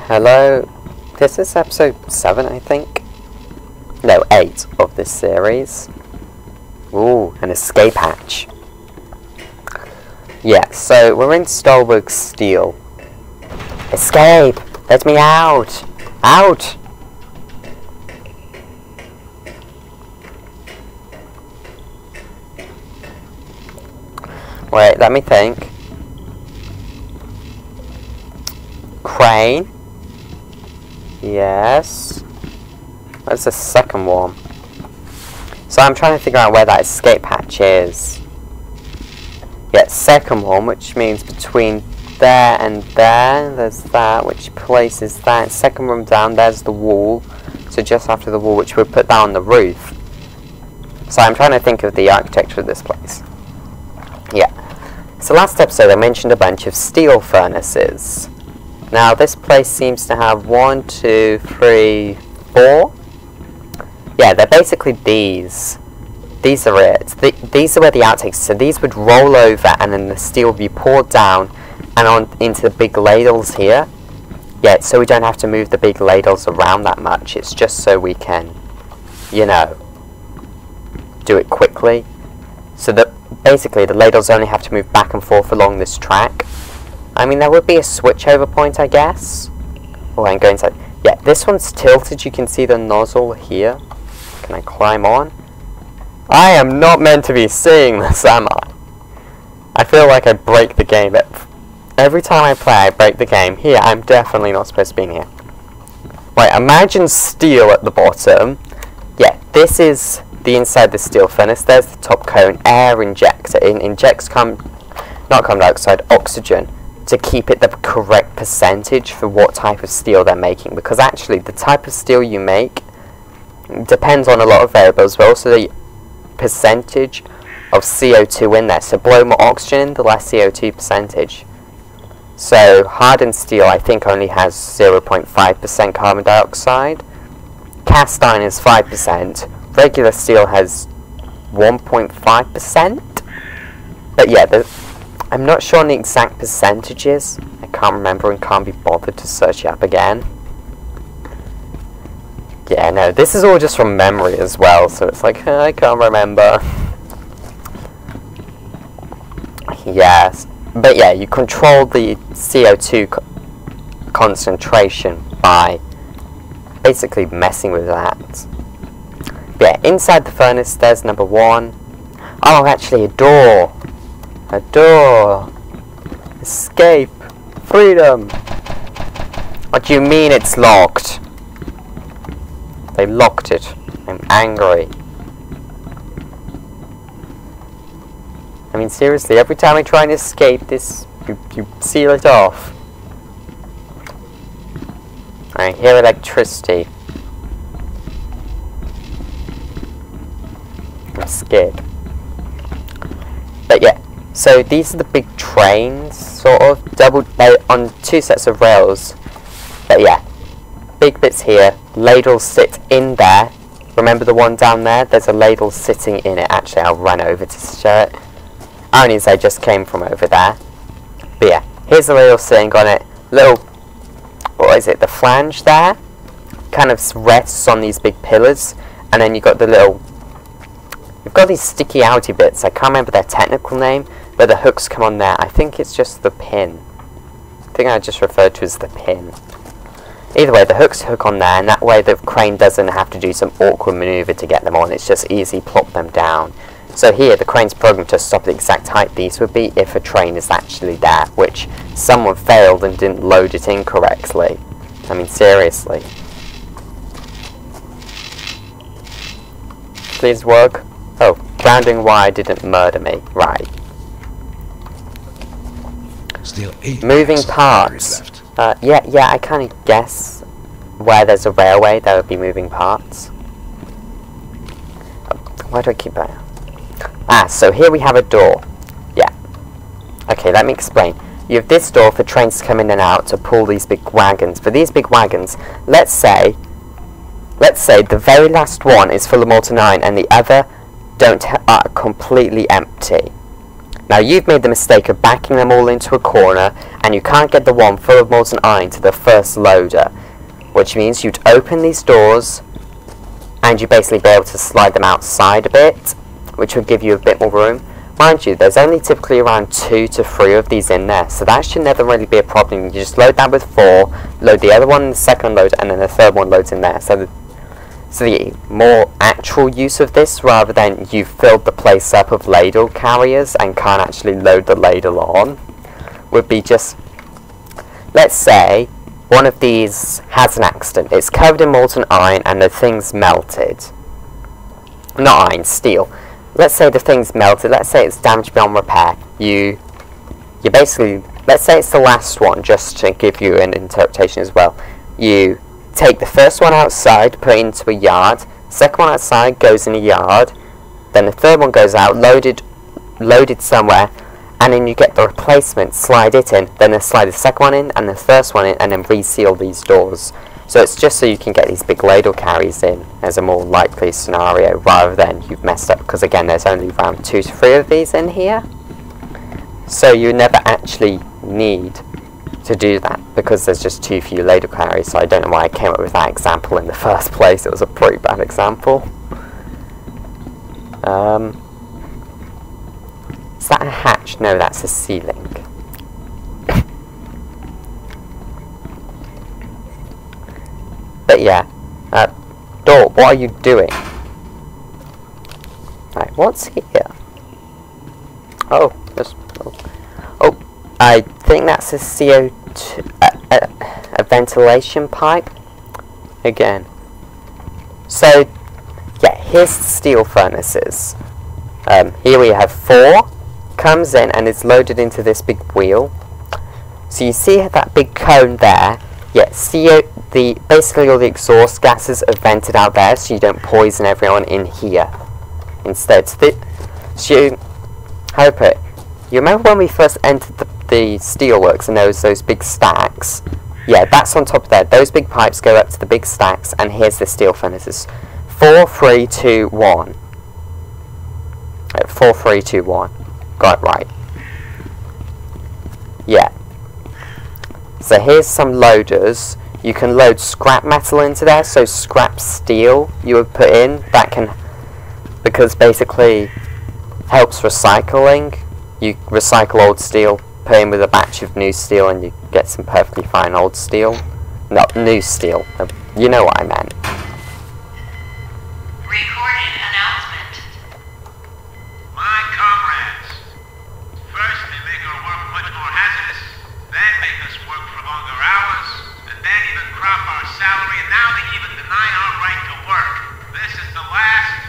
Hello, this is episode 7, I think. No, 8 of this series. Ooh, an escape hatch. Yeah, so we're in Stalburg Steel. Escape! Let me out! Out! Wait, let me think. Crane. Yes. Where's the second one? So I'm trying to figure out where that escape hatch is. Yeah, second one, which means between there and there, there's that, which places that. Second room down, there's the wall. So just after the wall, which would put that on the roof. So I'm trying to think of the architecture of this place. Yeah. So last episode I mentioned a bunch of steel furnaces. Now this place seems to have 1, 2, 3, 4. Yeah, they're basically these. These are it. These are where the outtakes. So these would roll over, and then the steel would be poured down and on into the big ladles here. Yeah, so we don't have to move the big ladles around that much. It's just so we can, you know, do it quickly. So that basically the ladles only have to move back and forth along this track. I mean, there would be a switchover point, I guess. Oh, I'm going inside. Yeah, this one's tilted. You can see the nozzle here. Can I climb on? I am not meant to be seeing this, am I? I feel like I break the game. But every time I play, I break the game. Here, I'm definitely not supposed to be in here. Right, imagine steel at the bottom. Yeah, this is the inside of the steel furnace. There's the top cone. Air injector. It injects not carbon dioxide, oxygen, to keep it the correct percentage for what type of steel they're making, because actually the type of steel you make depends on a lot of variables, but also the percentage of CO2 in there. So blow more oxygen in, the less CO2 percentage. So hardened steel I think only has 0.5% carbon dioxide. Cast iron is 5%. Regular steel has 1.5%. But yeah, I'm not sure on the exact percentages. I can't remember and can't be bothered to search it up again. Yeah, no, this is all just from memory as well, so it's like, I can't remember. Yes, but yeah, you control the CO2 concentration by basically messing with that. But yeah, inside the furnace, there's number 1. Oh, actually, a door. A door! Escape! Freedom! What do you mean it's locked? They locked it. I'm angry. I mean, seriously, every time I try and escape this, you seal it off. I hear electricity. I'm scared. But yeah. So these are the big trains, sort of, on 2 sets of rails. But yeah, big bits here, ladles sit in there. Remember the one down there? There's a ladle sitting in it. Actually, I'll run over to show it. Only as I just came from over there. But yeah, here's the ladle sitting on it. Little, what is it, the flange there? Kind of rests on these big pillars. And then you've got the little, you've got these sticky outy bits. I can't remember their technical name. But the hooks come on there. I think it's just the pin. I think I just referred to as the pin. Either way, the hooks hook on there, and that way the crane doesn't have to do some awkward maneuver to get them on. It's just easy, plop them down. So here, the crane's programmed to stop the exact height these would be if a train is actually there, which someone failed and didn't load it incorrectly. I mean, seriously. Please work. Oh, grounding wire didn't murder me. Right. Moving parts. Yeah, I kind of guess where there's a railway there would be moving parts. Why do I keep that? Ah, so here we have a door. Yeah. Okay, let me explain. You have this door for trains to come in and out to pull these big wagons. For these big wagons, let's say the very last one is full of molten iron and the other are completely empty. Now you've made the mistake of backing them all into a corner, and you can't get the one full of molten iron to the first loader, which means you'd open these doors, and you'd basically be able to slide them outside a bit, which would give you a bit more room. Mind you, there's only typically around 2 to 3 of these in there, so that should never really be a problem. You just load that with 4, load the other one in the second load, and then the third one loads in there. So the more actual use of this, rather than you've filled the place up of ladle carriers and can't actually load the ladle on, would be just, let's say one of these has an accident. It's covered in molten iron and the thing's melted. Not iron, steel. Let's say the thing's melted, let's say it's damaged beyond repair. You basically, let's say it's the last one, just to give you an interpretation as well. You take the first one outside, put it into a yard, second one outside goes in a yard, then the third one goes out, loaded somewhere, and then you get the replacement, slide it in, then slide the second one in, and the first one in, and then reseal these doors. So it's just so you can get these big ladle carries in as a more likely scenario, rather than you've messed up, because again there's only around 2 to 3 of these in here. So you never actually need to do that, because there's just too few ladle carries. So I don't know why I came up with that example in the first place. It was a pretty bad example. Is that a hatch? No, that's a ceiling. But yeah, door, what are you doing? Right, what's here? Oh, I think that's a CO2, a ventilation pipe. Again. So, yeah, here's the steel furnaces. Here we have 4, comes in and is loaded into this big wheel. So you see that big cone there? Yeah, basically all the exhaust gases are vented out there, so you don't poison everyone in here. Instead, how do I put it? You remember when we first entered the steelworks and there was those big stacks? Yeah, that's on top of there. Those big pipes go up to the big stacks, and here's the steel furnaces. 4, 3, 2, 1. 4, 3, 2, 1. Got it right. Yeah. So here's some loaders. You can load scrap metal into there, so scrap steel you would put in. That can, because basically helps recycling. You recycle old steel, put in with a batch of new steel, and you get some perfectly fine old steel. Not new steel. You know what I meant. Recording announcement. My comrades, first they make our work much more hazardous, then make us work for longer hours, and then even crop our salary, and now they even deny our right to work. This is the last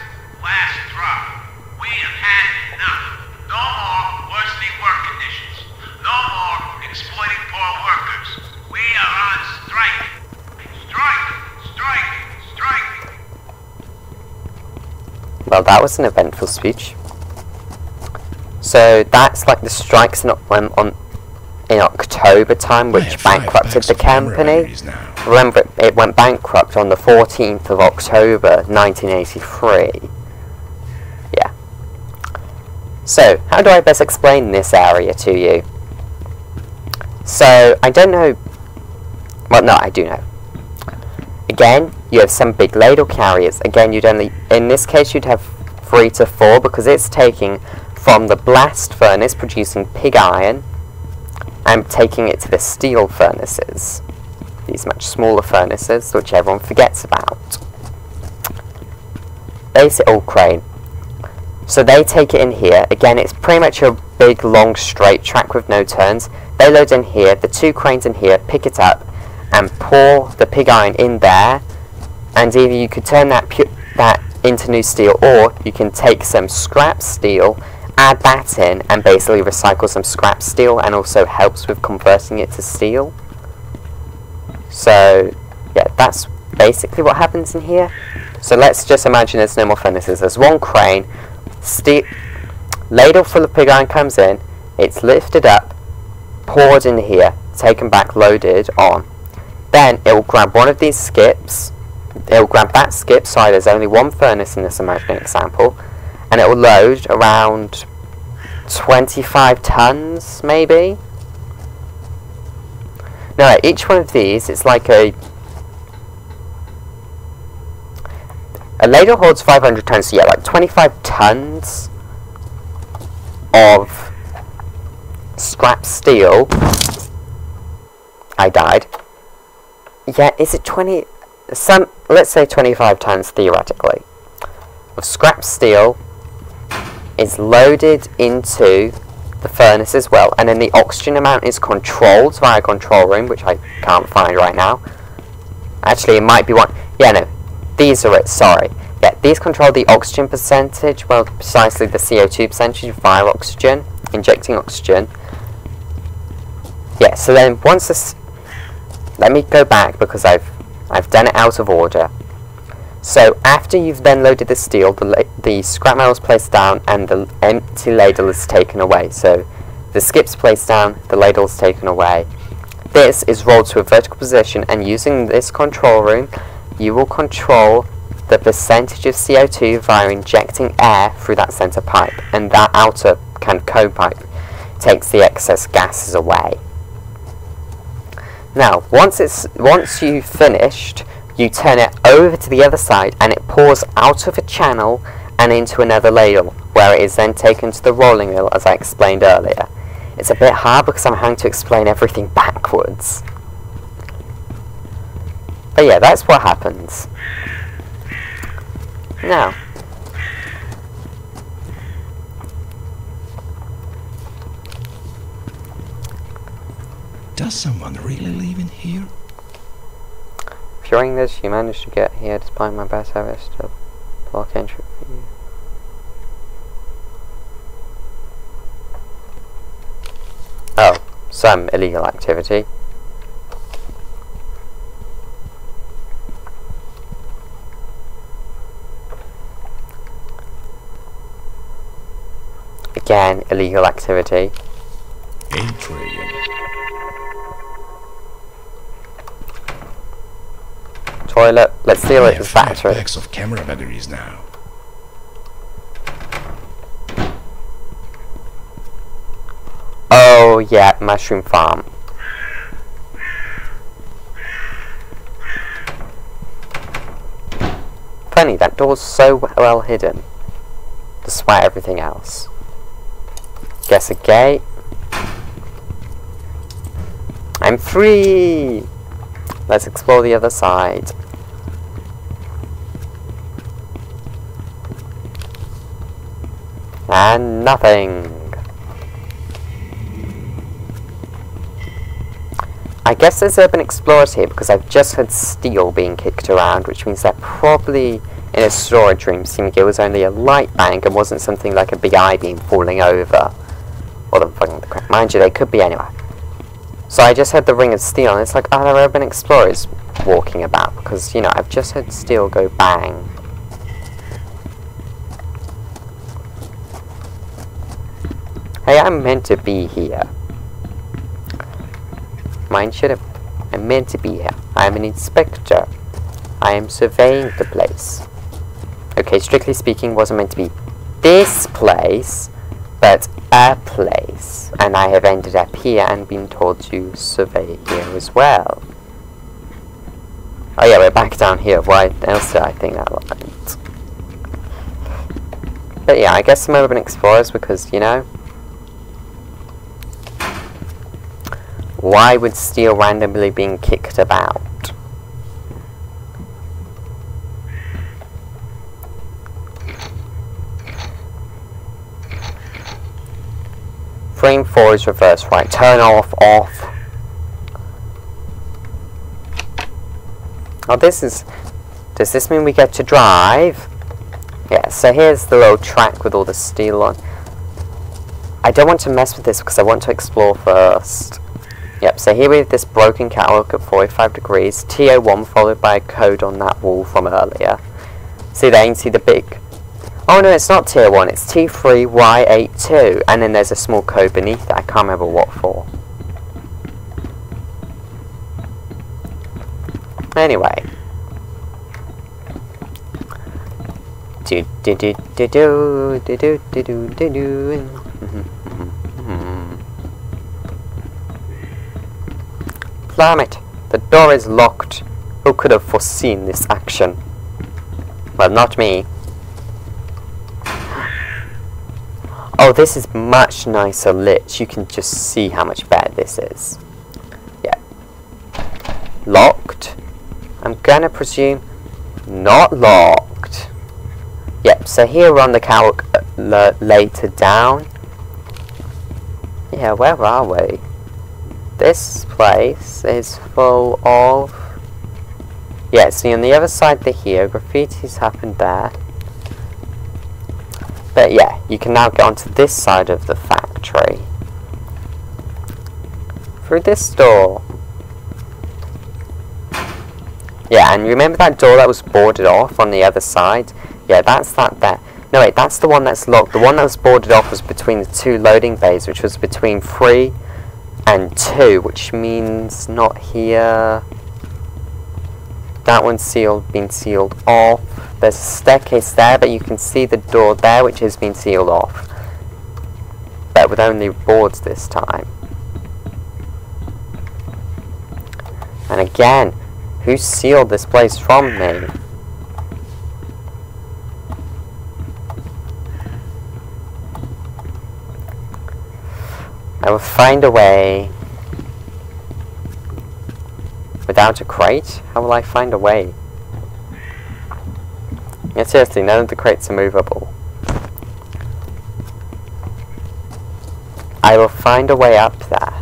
drop. We have had enough. No more worsening work conditions. No more exploiting poor workers. We are on strike. Strike! Strike! Strike! Well, that was an eventful speech. So that's like the strikes in October time, which bankrupted the company. Remember, it went bankrupt on the 14th of October 1983. Yeah. So, how do I best explain this area to you? So, I don't know. Well, no, I do know. Again, you have some big ladle carriers. Again, in this case, you'd have 3 to 4, because it's taking from the blast furnace, producing pig iron, and taking it to the steel furnaces. These much smaller furnaces, which everyone forgets about. Basic old crane. So they take it in here. Again, it's pretty much a big, long, straight track with no turns. They load in here, the 2 cranes in here, pick it up, and pour the pig iron in there. And either you could turn that into new steel, or you can take some scrap steel, add that in, and basically recycle some scrap steel, and also helps with converting it to steel. So, yeah, that's basically what happens in here. So let's just imagine there's no more furnaces. There's 1 crane, ladle full of pig iron comes in, it's lifted up, poured in here, taken back, loaded on. Then it will grab one of these skips, it will grab that skip, there's only 1 furnace in this imaginary example, and it will load around, 25 tons, maybe? No, each one of these is like a ladle holds 500 tons, so yeah, like 25 tons of scrap steel. I died. Yeah, is it 20? Let's say 25 tons theoretically of scrap steel is loaded into the furnace as well, and then the oxygen amount is controlled via a control room, which I can't find right now. Actually, it might be one. Yeah, no, these are it. Sorry. Yeah, these control the oxygen percentage. Well, precisely the CO2 percentage via oxygen, injecting oxygen. Yeah. So then once this, let me go back because I've done it out of order. So after you've then loaded the steel, the scrap metal is placed down and the empty ladle is taken away. So the skip's placed down, the ladle is taken away. This is rolled to a vertical position, and using this control room, you will control the percentage of CO2 via injecting air through that center pipe, and that outer kind of cone pipe takes the excess gases away. Now, once you've finished, you turn it over to the other side and it pours out of a channel and into another ladle, where it is then taken to the rolling mill, as I explained earlier. It's a bit hard because I'm having to explain everything backwards. But yeah, that's what happens. Now, does someone really live in here? during this, you managed to get here despite my best efforts to block entry for you. Oh, some illegal activity. Again, illegal activity. Entry. Toilet. Let's steal it as battery. Packs of camera batteries now. Oh yeah, mushroom farm. Funny, that door's so well hidden, despite everything else. Guess a gate. I'm free! Let's explore the other side. And nothing. I guess there's urban explorers here because I've just heard steel being kicked around, which means they're probably in a storage room, seeming it was only a light bank and wasn't something like a big I-beam falling over. Or the fucking crap. Mind you, they could be anywhere. So I just heard the ring of steel, and it's like, are there urban explorers walking about? Because, you know, I've just heard steel go bang. Hey, I'm meant to be here. Mind should have. I'm meant to be here. I'm an inspector. I am surveying the place. Okay, strictly speaking, wasn't meant to be this place, but a place. And I have ended up here and been told to survey here as well. Oh yeah, we're back down here. Why else did I think that right? But yeah, I guess some urban explorers because, you know, why would steel randomly being kicked about? Frame 4 is reverse right. Turn off, off. Oh, this is... Does this mean we get to drive? Yeah, so here's the little track with all the steel on. I don't want to mess with this because I want to explore first. Yep, so here we have this broken catwalk at 45 degrees. TO1 followed by a code on that wall from earlier. See there, you can see the big... Oh no, it's not tier 1, it's T3Y82. And then there's a small code beneath it, I can't remember what for. Anyway. Do do do do do do do do do do. Damn it! The door is locked. Who could have foreseen this action? Well, not me. Oh, this is much nicer lit. You can just see how much better this is. Yeah. Locked. I'm gonna presume not locked. Yep, so here we're on the calculator down. Yeah, where are we? This place is full of... Yeah, see on the other side to here, graffiti's happened there. But yeah, you can now get onto this side of the factory. Through this door. Yeah, and remember that door that was boarded off on the other side? Yeah, that's that there. No wait, that's the one that's locked. The one that was boarded off was between the two loading bays, which was between 3 and 2, which means not here. That one's sealed, been sealed off. There's a staircase there, but you can see the door there, which has been sealed off. But with only boards this time. And again, who sealed this place from me? I will find a way. Without a crate? How will I find a way? Yeah, seriously, none of the crates are movable. I will find a way up there.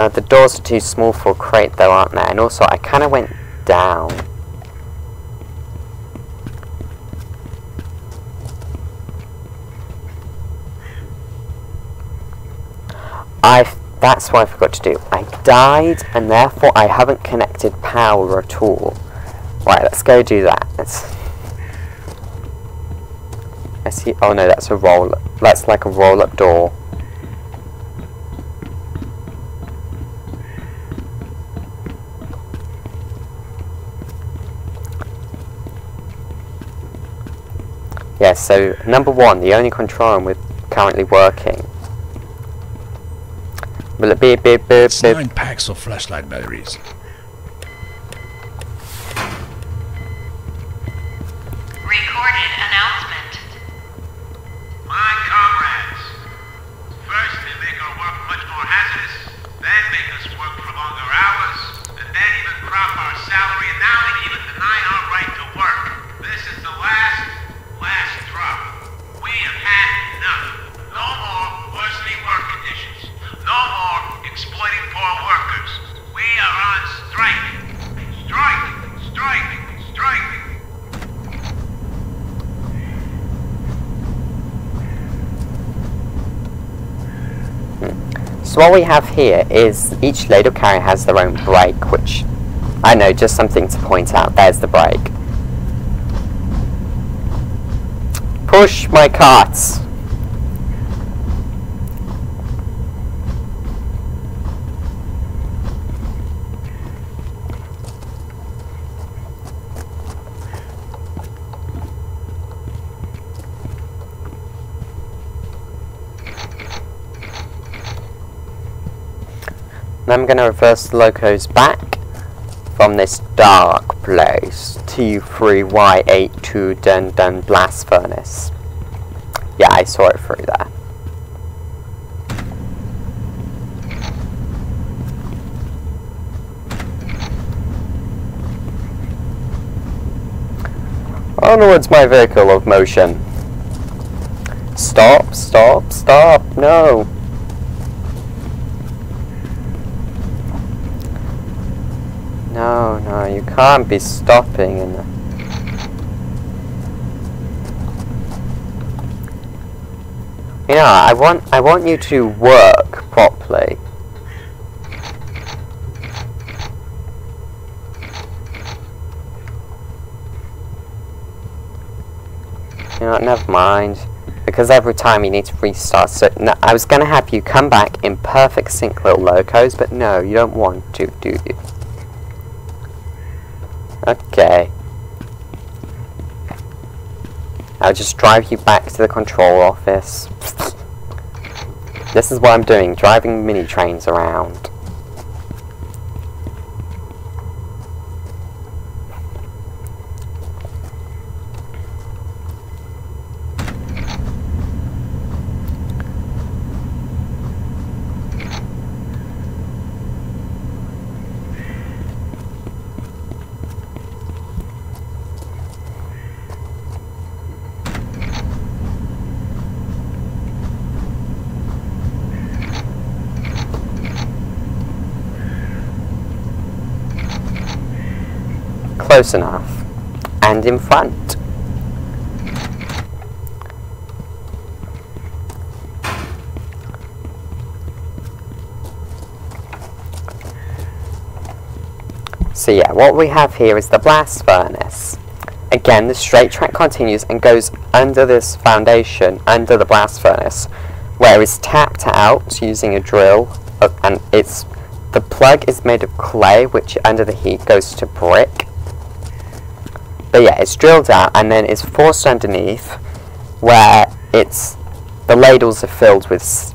The doors are too small for a crate though, aren't they? And also, I kind of went down. That's what I forgot to do. I died, and therefore I haven't connected power at all. Right, let's go do that. I see. Oh no, that's a roll. That's like a roll-up door. Yeah. So number 1, the only control room currently working. Will it be beep? 9 packs of flashlight batteries. Recorded announcement. My comrades, first they make our work much more hazardous, then make us work for longer hours, and then even crop our salary, and now they even deny our right to work. This is the last drop. We have had enough. No more worsening work conditions. No more exploiting poor workers. We are on strike. Strike! Strike! Strike! So what we have here is each ladle carrier has their own brake, which I know, just something to point out. There's the brake. Push my carts. And I'm going to reverse the locos back from this dark place. T3Y8 to Dun Blast Furnace. Yeah, I saw it through there. Onwards, my vehicle of motion. Stop, stop, stop, no. No, no, you can't be stopping in the... You know, I want you to work properly. You know, never mind. Because every time you need to restart, so no, I was gonna have you come back in perfect sync, little locos, but no, you don't want to, do you? Okay. I'll just drive you back to the control office. This is what I'm doing, driving mini trains around. close enough. And in front. So yeah, what we have here is the blast furnace. Again, the straight track continues and goes under this foundation, under the blast furnace, where it's tapped out using a drill, and the plug is made of clay, which under the heat goes to brick. But yeah, it's drilled out and then it's forced underneath, where the ladles are filled with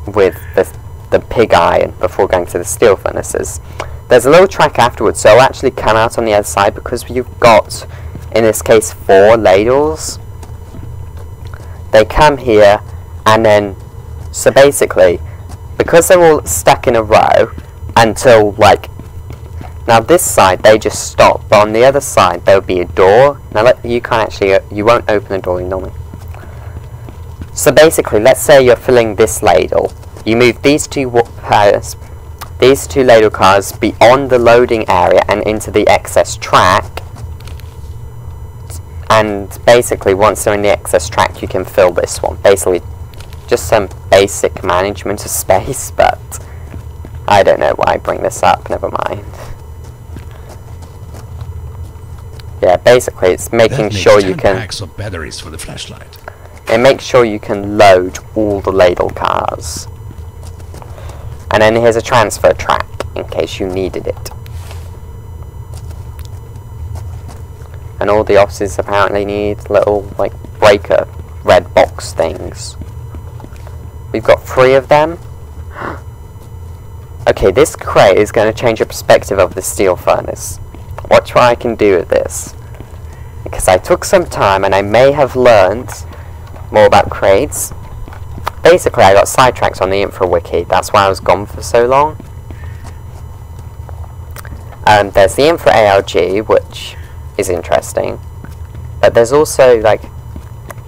the pig iron before going to the steel furnaces. There's a little track afterwards, so it'll actually come out on the other side because you've got, in this case, 4 ladles. They come here, and then, so basically, because they're all stuck in a row until, like, now this side they just stop, but on the other side there will be a door. Now you can't actually, you won't open the door normally. So basically, let's say you're filling this ladle. You move these two ladle cars beyond the loading area and into the excess track, and basically once they're in the excess track you can fill this one. Basically just some basic management of space, but I don't know why I bring this up, never mind. Yeah, basically it's making sure you can packs of batteries for the flashlight. It makes sure you can load all the ladle cars. And then here's a transfer track, in case you needed it. And all the offices apparently need little, like, breaker red box things. We've got 3 of them. Okay, this crate is going to change the perspective of the steel furnace. Watch what I can do with this. Because I took some time and I may have learned more about crates. Basically, I got sidetracked on the Infra wiki. That's why I was gone for so long. There's the Infra ALG, which is interesting. But there's also, like...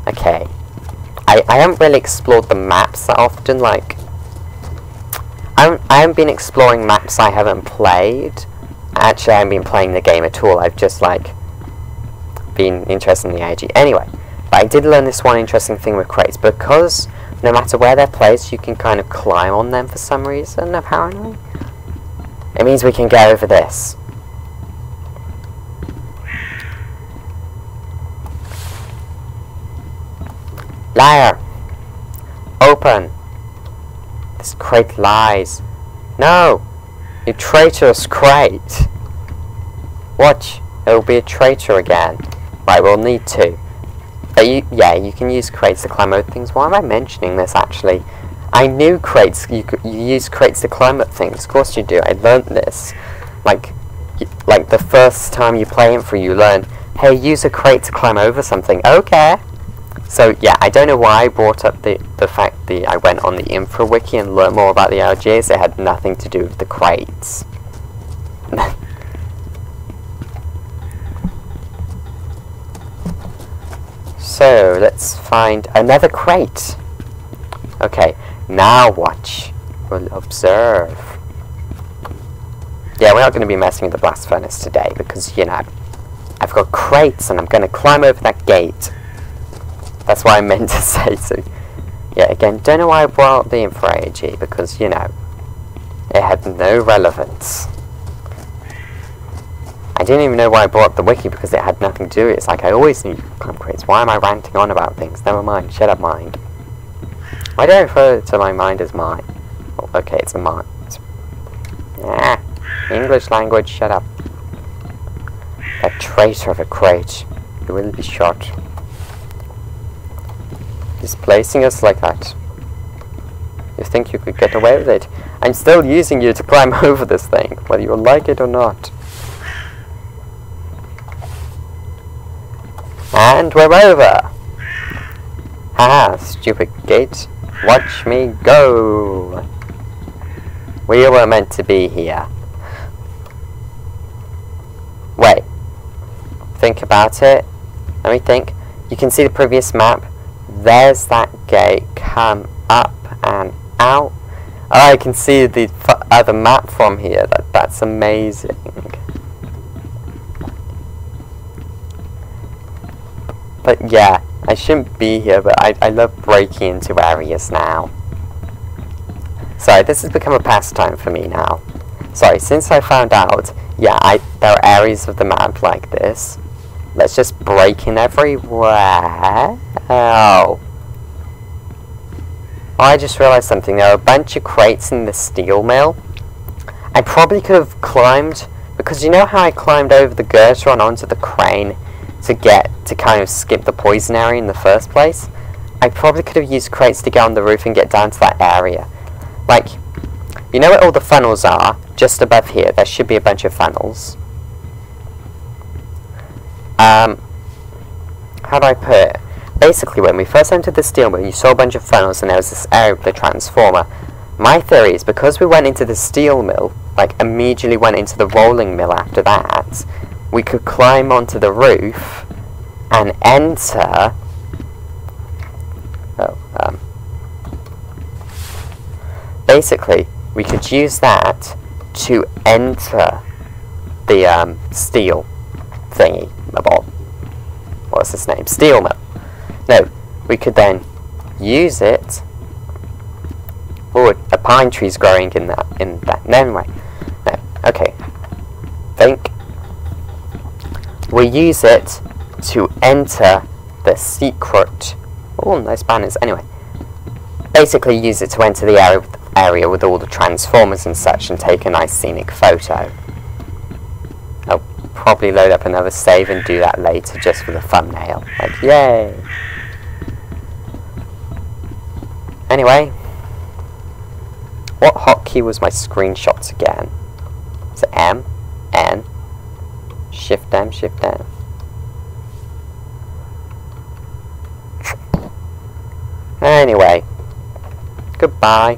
Okay. I haven't really explored the maps that often, like... I haven't been exploring maps I haven't played. Actually, I haven't been playing the game at all. I've just, like... been interested in the ALG. Anyway. But I did learn this one interesting thing with crates. Because... no matter where they're placed, you can kind of climb on them for some reason, apparently. It means we can get over this. Liar! Open! This crate lies. No! You traitorous crate! Watch, it will be a traitor again. Right, we'll need to. But you can use crates to climb over things. Why am I mentioning this, actually? I knew crates, you use crates to climb up things. Of course you do. I learned this. Like the first time you play Infra, you learn, hey, use a crate to climb over something. Okay. So, yeah, I don't know why I brought up the fact that I went on the Infra wiki and learned more about the LGs. It had nothing to do with the crates. So, let's find another crate. Okay, now watch. We'll observe. Yeah, we're not going to be messing with the blast furnace today because, you know, I've got crates and I'm going to climb over that gate. That's what I meant to say. So, yeah, again, don't know why I brought up the Infra AG because, you know, it had no relevance. I didn't even know why I brought up the wiki because it had nothing to do with it. It's like I always need climb crates. Why am I ranting on about things? Never mind. Shut up, mind. Why do I refer to my mind as mine? Oh, okay, it's a mind. English language, shut up. That traitor of a crate. You will be shot. He's placing us like that. You think you could get away with it? I'm still using you to climb over this thing, whether you like it or not. And we're over! Haha, stupid gate. Watch me go! We were meant to be here. Wait. Think about it. Let me think. You can see the previous map. There's that gate. Come up and out. Oh, I can see the other map from here. That's amazing. But yeah, I shouldn't be here, but I love breaking into areas now. Sorry, this has become a pastime for me now. Sorry, since I found out, yeah, there are areas of the map like this. Let's just break in everywhere. Oh. I just realised something. There are a bunch of crates in the steel mill. I probably could have climbed, because you know how I climbed over the girder and onto the crane to kind of skip the poison area in the first place? I probably could have used crates to get on the roof and get down to that area. Like, you know where all the funnels are? Just above here, there should be a bunch of funnels. How do I put it? Basically, when we first entered the steel mill, you saw a bunch of funnels and there was this area with the transformer. My theory is because we went into the steel mill, like immediately went into the rolling mill after that, we could climb onto the roof and enter... basically, we could use that to enter the steel thingy. What's this name? Steel mill. No, we could then use it. Oh, a pine tree's growing in that. No, anyway. No, okay. Think. We use it to enter the secret. Oh, nice banners. Anyway, basically use it to enter the area with all the transformers and such and take a nice scenic photo. I'll probably load up another save and do that later just for the thumbnail. Like, yay! Anyway, what hotkey was my screenshots again? Is it M? N? Shift M, Shift N. Anyway, goodbye.